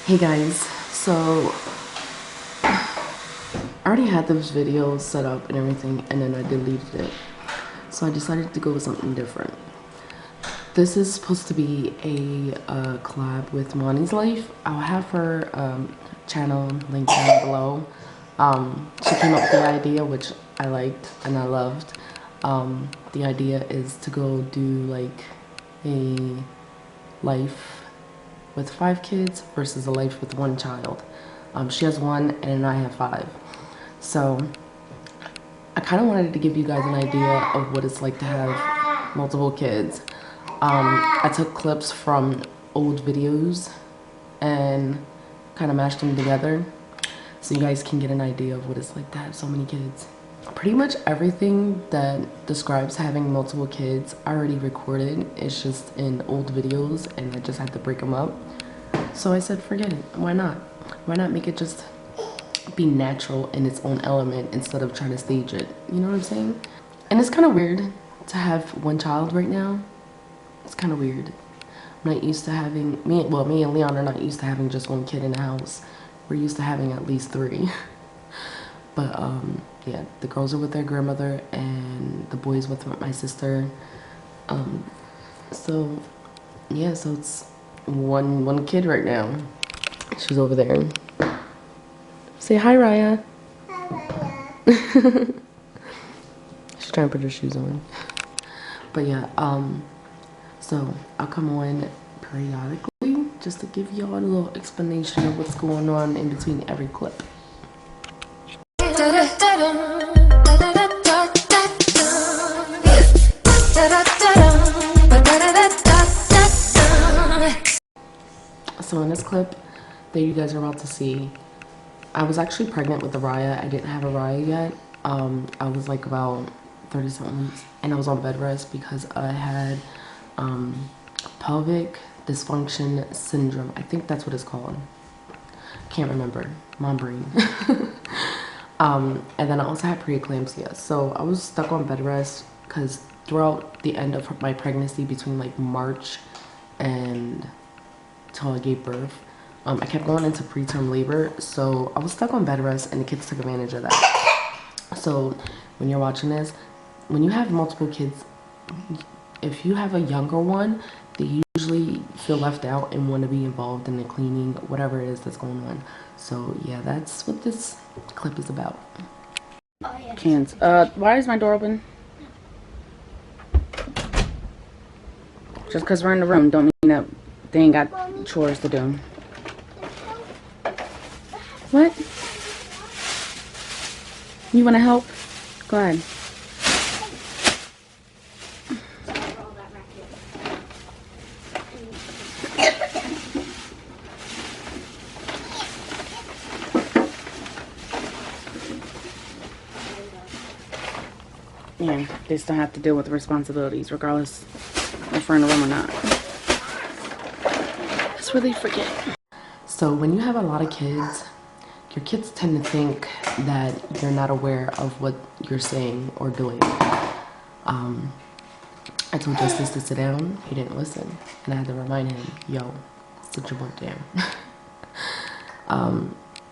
Hey guys, so I already had those videos set up and everything, and then I deleted it. So I decided to go with something different. This is supposed to be a collab with Moni's Life. I'll have her channel linked down below. She came up with the idea, which I liked and I loved. The idea is to go do like a life with 5 kids versus a life with 1 child. She has 1 and I have 5. So I kind of wanted to give you guys an idea of what it's like to have multiple kids. I took clips from old videos and kind of mashed them together so you guys can get an idea of what it's like to have so many kids. Pretty much everything that describes having multiple kids I already recorded. It's just in old videos and I just had to break them up. So I said forget it. Why not? Why not make it just be natural in its own element instead of trying to stage it? You know what I'm saying? And it's kind of weird to have 1 child right now. It's kind of weird. I'm not used to having, me and Leon are not used to having just 1 kid in the house. We're used to having at least 3. But yeah, the girls are with their grandmother and the boys with my sister. So yeah, so it's one kid right now. She's over there. Say hi, Raya. Hi, Raya. She's trying to put her shoes on. But yeah, so I'll come on periodically just to give y'all a little explanation of what's going on in between every clip. So in this clip that you guys are about to see, I was actually pregnant with the Raya. I didn't have a Raya yet. I was like about 30 something weeks and I was on bed rest because I had pelvic dysfunction syndrome. I think that's what it's called. Can't remember. Mom brain. And then I also had preeclampsia. So I was stuck on bed rest because throughout the end of my pregnancy, between like March and till I gave birth, I kept going into preterm labor. So I was stuck on bed rest and the kids took advantage of that. So when you're watching this, when you have multiple kids, if you have a younger one, they usually feel left out and want to be involved in the cleaning, whatever it is that's going on. So yeah, that's what this clip is about. Oh, yeah. Cans. Why is my door open? Just because we're in the room don't mean that they ain't got chores to do. What? You want to help? Go ahead. Yeah, they still have to deal with the responsibilities regardless if we're in a room or not. That's where they forget. So when you have a lot of kids, your kids tend to think that you're not aware of what you're saying or doing. I told Justice to sit down. He didn't listen. And I had to remind him, yo, sit your butt down.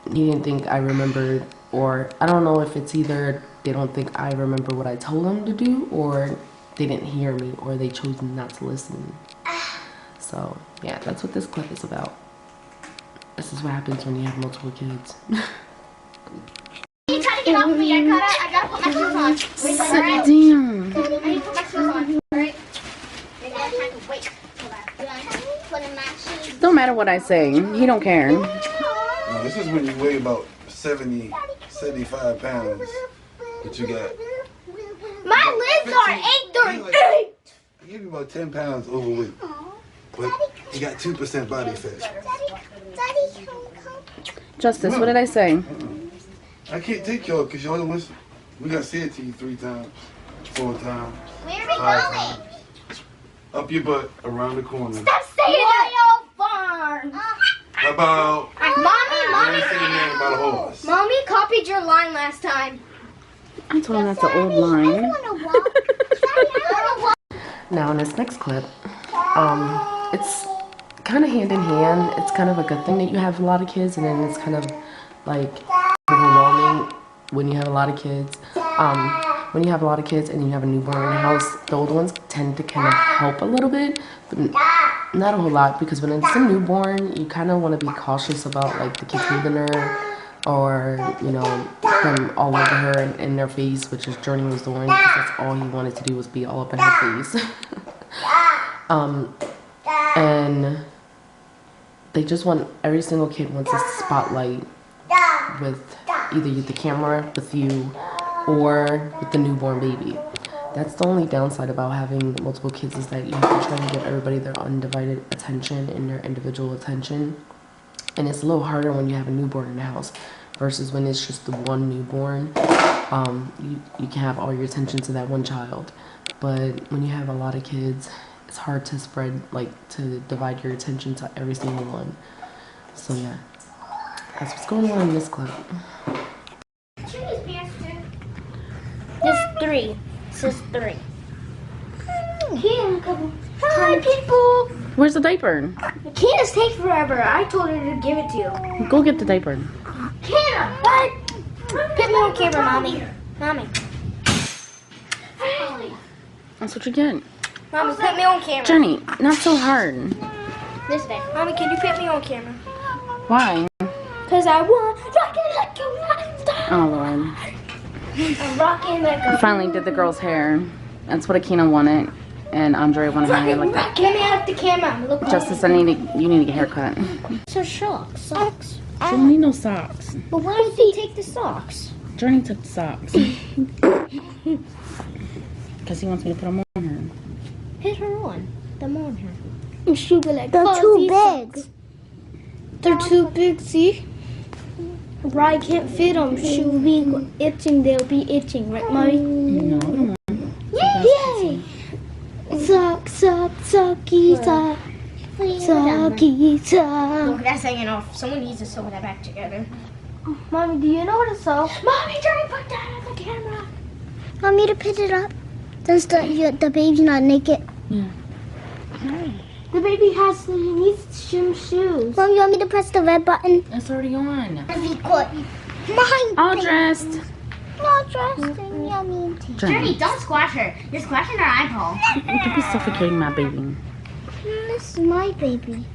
He didn't think I remembered, or I don't know if it's either they don't think I remember what I told them to do, or they didn't hear me, or they chose not to listen. So yeah, that's what this clip is about. This is what happens when you have multiple kids. You try to get off me. I gotta put my shoes on. Sit down. I need to put my shoes on. Alright? Wait. Putting my shoes. Don't matter what I say. He don't care. No, this is when you weigh about 70, 75 pounds. But you got... My lids are 838. I give you about 10 pounds overweight. But you got 2% body fat. Daddy, Justice, what did I say? I can't take y'all because y'all don't listen. We got to say it to you 3 times, 4 times, where are we 5 going? times. Up your butt, around the corner. Stop saying that. Farm. How about... Mommy, say the name about a horse. Mommy copied your line last time. I told him that's an old line. Now in this next clip, it's kind of hand in hand. It's kind of a good thing that you have a lot of kids, and then it's kind of like overwhelming when you have a lot of kids. When you have a lot of kids and you have a newborn in the house, the older ones tend to kind of help a little bit, but not a whole lot, because when it's a newborn, you kind of want to be cautious about like the kids moving her, or you know, them all over her and in their face, which is Journey was doing, because that's all he wanted to do was be all up in her face. And they just want, every single kid wants a spotlight with either the camera with you or with the newborn baby. That's the only downside about having multiple kids, is that you have to try to give everybody their undivided attention and their individual attention. And it's a little harder when you have a newborn in the house versus when it's just the one newborn. You can have all your attention to that one child. But when you have a lot of kids, it's hard to spread, like, to divide your attention to every single one. So yeah, that's what's going on in this clip. There's 3. This is 3. Here, a couple. Hi, people. Where's the diaper? Candace takes forever. I told her to give it to you. Go get the diaper. Candace, what? Put me on camera, mommy. Mommy. That's what you get. Mommy, put me on camera. Journey, not so hard. This way. Mommy, can you put me on camera? Why? Because I want rockin' like a rock star. Oh, Lord. I'm rocking like a... I finally did the girl's hair. That's what Akina wanted. And Andre wanted her hair like that. Get me out the camera. Look. Justice, you need to get a haircut. So socks. She don't need no socks. But why did he take the socks? Journey took the socks. Because he wants me to put them on her. Put her on. Them on her. And she'll be like, They're too big. Socks. They're too big, see? Rye can't fit them. She'll be itching. They'll be itching, right, Mommy? No, I don't want. Yay! Sock, socky, sock. Socky, sock. Look, that's hanging off. Someone needs to sew that back together. Mommy, do you know how to sew? Mommy, try to put that on the camera. Want me to pick it up? Does the baby's not naked? Yeah. The baby he needs some shoes. Mom, you want me to press the red button? It's already on. Mine. All dressed. Not dressed in yummy. Journey, don't squash her. You're squashing her eyeball. you could be suffocating my baby. This is my baby.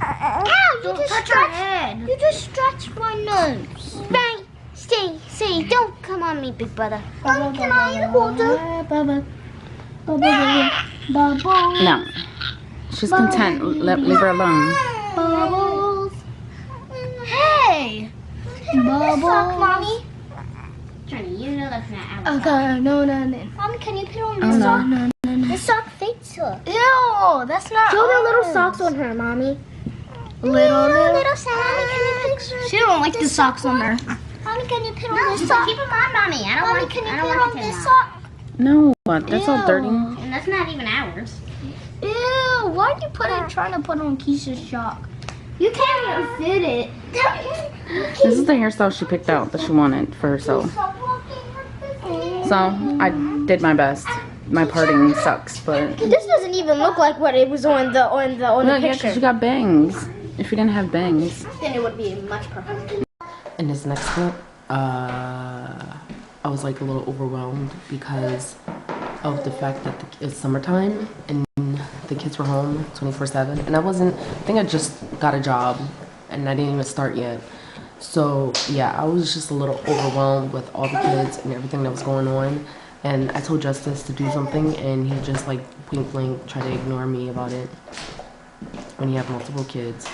Ow! Don't touch her head. You just stretched my nose. Bang! Stay. Don't come on me, big brother. Mom, can I hold her? No. She's content. Leave her alone. Bubbles. Hey! Bubbles. Sock, Mommy. Johnny, you know that's not our Okay, no. Mommy, can you put on Oh, this no. sock? The sock fits her. Ew, that's not Show the little ours. socks on her, Mommy. Little socks. Mommy, can you put She don't like the socks on her. Mommy, can you put on this sock? Keep them on, Mommy. I don't Mommy, want. can you I don't put want on to this this sock? No, that's all dirty. And that's not even ours. Ew, why'd you trying to put on Keisha's sock? You can't even fit it. This is the hairstyle she picked out that she wanted for herself. So I did my best. My parting sucks, but This doesn't even look like what it was on the no, yeah, picture. because you got bangs. If you didn't have bangs, Then it would be much perfect. In this next clip, I was like a little overwhelmed because of the fact that it's summertime and the kids were home 24/7, and I think I just got a job and I didn't even start yet. So yeah, I was just a little overwhelmed with all the kids and everything that was going on. And I told Justice to do something, and he just like point blank tried to ignore me about it when you have multiple kids.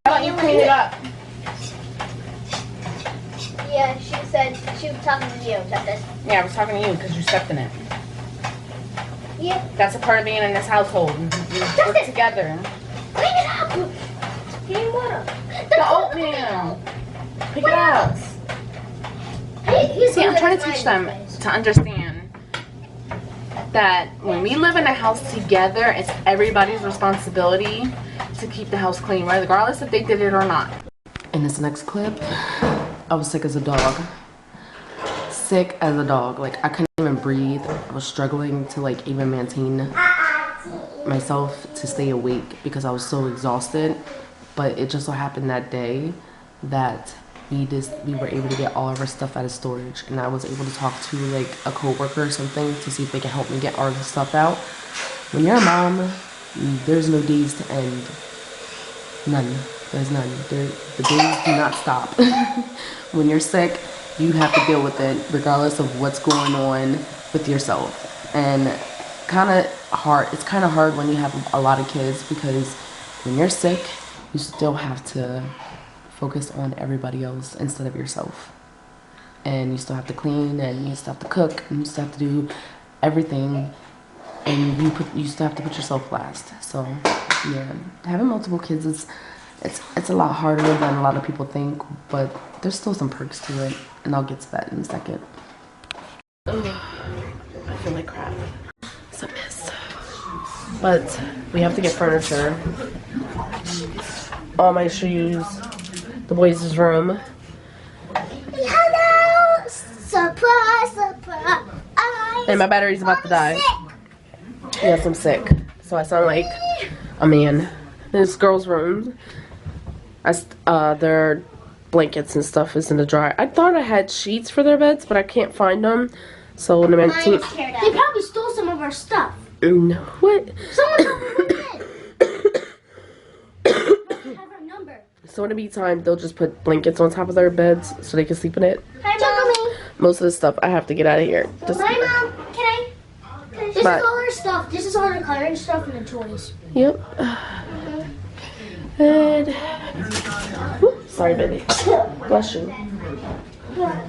Why don't you clean it up? Yeah, she said she was talking to you, Justice. Yeah, I was talking to you because you stepped in it. Yeah. That's a part of being in this household. We work together. Clean it up. Clean water. The oatmeal. Pick it up. See, I'm trying to teach them to understand that when we live in a house together, it's everybody's responsibility to keep the house clean, regardless if they did it or not. In this next clip, I was sick as a dog. Sick as a dog. Like, I couldn't even breathe. I was struggling to like even maintain myself to stay awake because I was so exhausted. But it just so happened that day that we were able to get all of our stuff out of storage, and I was able to talk to like a coworker or something to see if they can help me get all the stuff out. When you're a mom, there's no days to end. None. There's none. The days do not stop. When you're sick, you have to deal with it regardless of what's going on with yourself. And it's kind of hard when you have a lot of kids, because when you're sick, you still have to focus on everybody else instead of yourself. And you still have to clean, and you still have to cook, and you still have to do everything, and you still have to put yourself last. So yeah, having multiple kids is it's a lot harder than a lot of people think, but there's still some perks to it, and I'll get to that in a second. Ugh, I feel like crap. It's a mess. But we have to get furniture. All my shoes, the boys' room. Hello! Surprise, surprise! And my battery's about to die. Yes, I'm sick. So I sound like a man. This girl's room. Their blankets and stuff is in the dryer. I thought I had sheets for their beds, but I can't find them. So when I'm They probably stole some of our stuff. No, what? Someone broke it. Have our number. So in the meantime, they'll just put blankets on top of their beds so they can sleep in it. Hi, Mommy. Most of the stuff I have to get out of here. Just, Hi, Mom. Can I? This is all our stuff. This is all our coloring stuff and the toys. Yep. And whoop, sorry, baby. Bless you.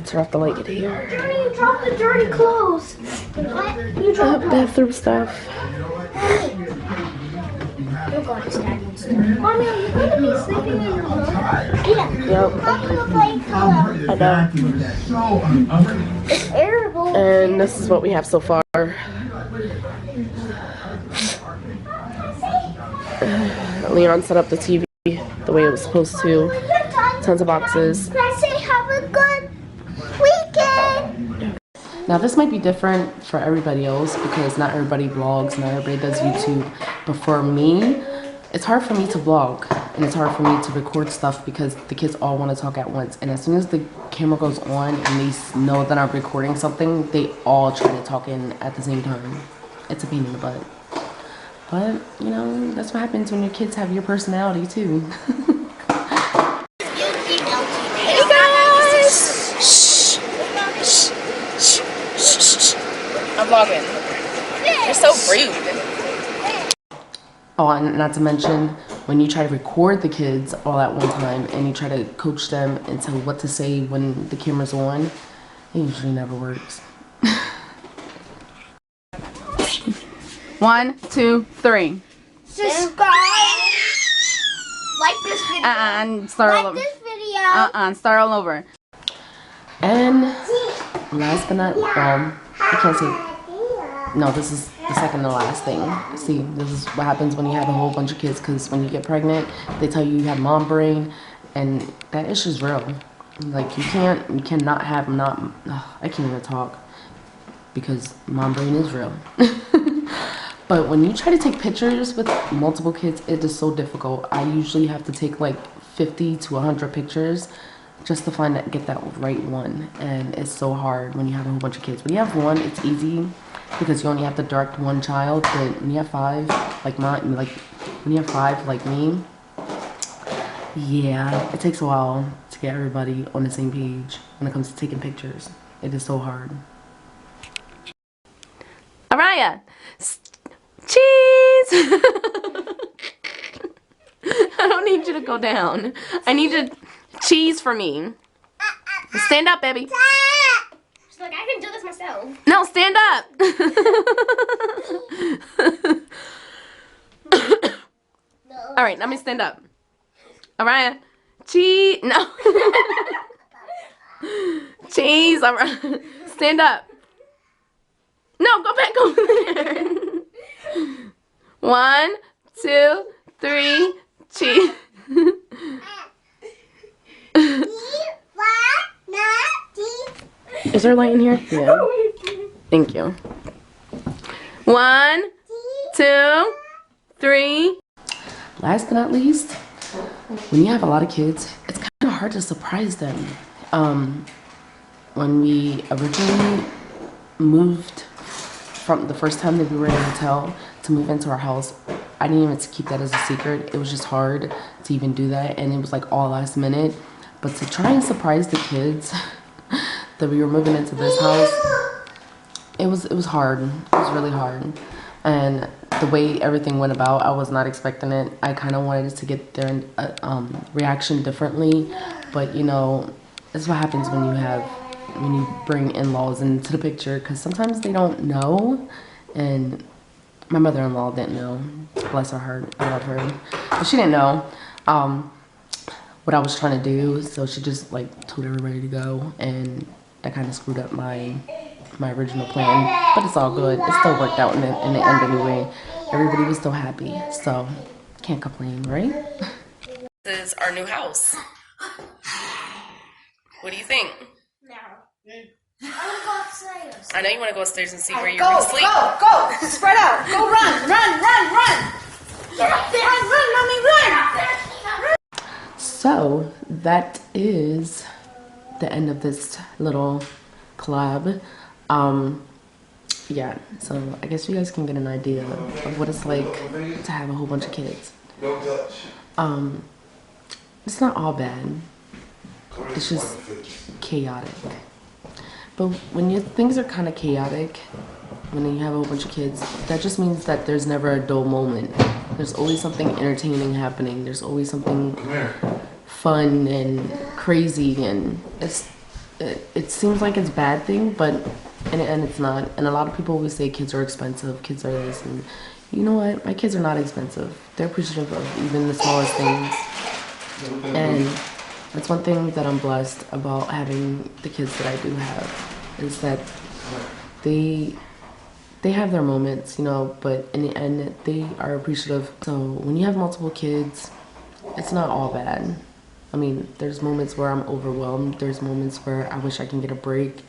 Turn off the light in here. Johnny, you dropped the dirty clothes. What? You dropped them. Bathroom stuff. You're going to Daddy and stuff. Mommy, are you going to be sleeping in your room? Yeah. Yep. I'm going to play color. I know. It's terrible. And this is what we have so far. Leon set up the TV the way it was supposed to. Tons of boxes. Can I say have a good weekend? Now this might be different for everybody else because not everybody vlogs, not everybody does YouTube. But for me, it's hard for me to vlog, and it's hard for me to record stuff because the kids all want to talk at once. And as soon as the camera goes on and they know that I'm recording something, they all try to talk in at the same time. It's a pain in the butt. But, you know, that's what happens when your kids have your personality too. Hey guys! Shh! Shh! Shh! I'm vlogging. You're so rude. Oh, and not to mention, when you try to record the kids all at one time and you try to coach them into what to say when the camera's on, it usually never works. 1, 2, 3. Subscribe. Like this video. And start all Like over. this video. Start all over. And last but not, I can't say, no, this is the second to last thing. See, this is what happens when you have a whole bunch of kids, because when you get pregnant, they tell you have mom brain, and that issue's real. Like, you cannot have I can't even talk, because mom brain is real. But when you try to take pictures with multiple kids, it is so difficult. I usually have to take like 50 to 100 pictures just to get that right one. And it's so hard when you have a whole bunch of kids. When you have one, it's easy because you only have to direct one child. But when you have five, when you have five like me, yeah, it takes a while to get everybody on the same page when it comes to taking pictures. It is so hard. Araya, cheese! I don't need you to go down. I need you to cheese for me. Stand up, baby. She's like, I can do this myself. No, stand up. All right, let me stand up. Araya, cheese. No. Cheese. Araya. Stand up. No, go back over there. 1, 2, 3, cheese. Is there light in here? Yeah. Thank you. 1, 2, 3. Last but not least, when you have a lot of kids, it's kind of hard to surprise them. When we originally moved from the first time that we were in a hotel to move into our house, I didn't even keep that as a secret. It was just hard to even do that, and it was like all last minute. But to try and surprise the kids that we were moving into this house, it was hard. It was really hard. And the way everything went about, I was not expecting it. I kind of wanted to get their reaction differently, but you know, that's what happens when you bring in-laws into the picture, because sometimes they don't know. And my mother-in-law didn't know. Bless her heart, I love her, but she didn't know what I was trying to do, so she just like told everybody to go, and that kind of screwed up my original plan. But it's all good. It still worked out in the end anyway. Everybody was still happy, so can't complain, right? This is our new house. What do you think? No. I want to go upstairs. I know you want to go upstairs and see where you're going to sleep. Go! Spread out! Go run! Get up there! Run, mommy, run! So that is the end of this little collab. Yeah, so I guess you guys can get an idea of what it's like to have a whole bunch of kids. It's not all bad. It's just chaotic. But when things are kind of chaotic, when you have a whole bunch of kids, that just means that there's never a dull moment. There's always something entertaining happening. There's always something fun and crazy, and it seems like it's a bad thing, but in the end it's not. And a lot of people always say kids are expensive, kids are this, and you know what? My kids are not expensive. They're appreciative of even the smallest things. And that's one thing that I'm blessed about having the kids that I do have, is that they have their moments, you know, but in the end they are appreciative. So when you have multiple kids, it's not all bad. I mean, there's moments where I'm overwhelmed. There's moments where I wish I can get a break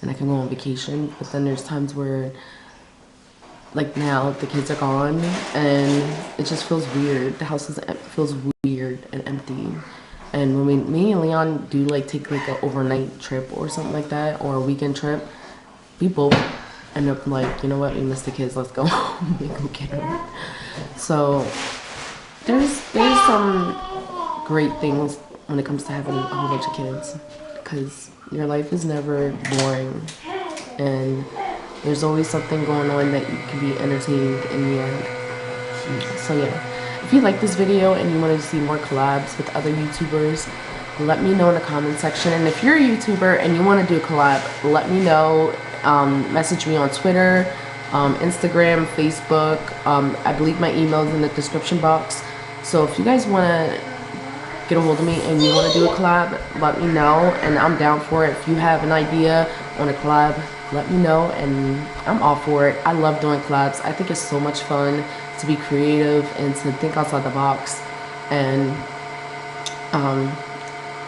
and I can go on vacation. But then there's times where, like now, the kids are gone and it just feels weird. The house feels weird and empty. And when me and Leon do like take like an overnight trip or something like that, or a weekend trip, we both end up like, you know what, we miss the kids, let's go home and go get them. So there's some great things when it comes to having a whole bunch of kids, because your life is never boring and there's always something going on that you can be entertained in the end. So yeah, if you like this video and you want to see more collabs with other YouTubers, let me know in the comment section. And if you're a YouTuber and you want to do a collab, let me know. Message me on Twitter, Instagram, Facebook. I believe my email is in the description box. So if you guys want to get a hold of me and you want to do a collab, let me know, and I'm down for it. If you have an idea on a collab, let me know, and I'm all for it. I love doing collabs. I think it's so much fun to be creative and to think outside the box, and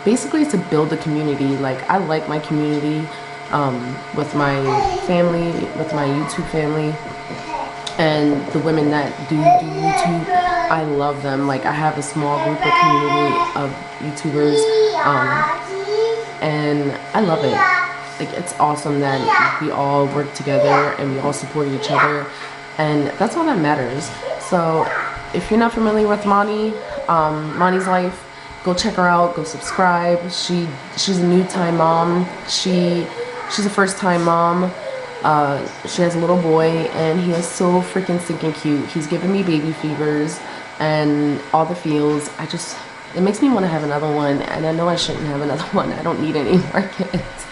basically to build a community. Like, I like my community with my family, with my YouTube family, and the women that do YouTube. I love them. Like, I have a small group of community of YouTubers, and I love it. Like, it's awesome that we all work together and we all support each other, and that's all that matters. So if you're not familiar with Moni, Moni's Life, go check her out, go subscribe. She's a new time mom. She's a first time mom. She has a little boy and he is so freaking stinking cute. He's giving me baby fevers and all the feels. It makes me want to have another one, and I know I shouldn't have another one. I don't need any more kids.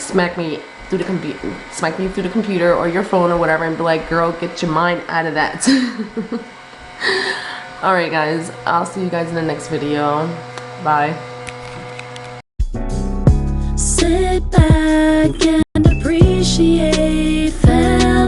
Smack me through the computer or your phone or whatever and be like, girl, get your mind out of that. Alright guys, I'll see you guys in the next video. Bye. Sit back and appreciate family.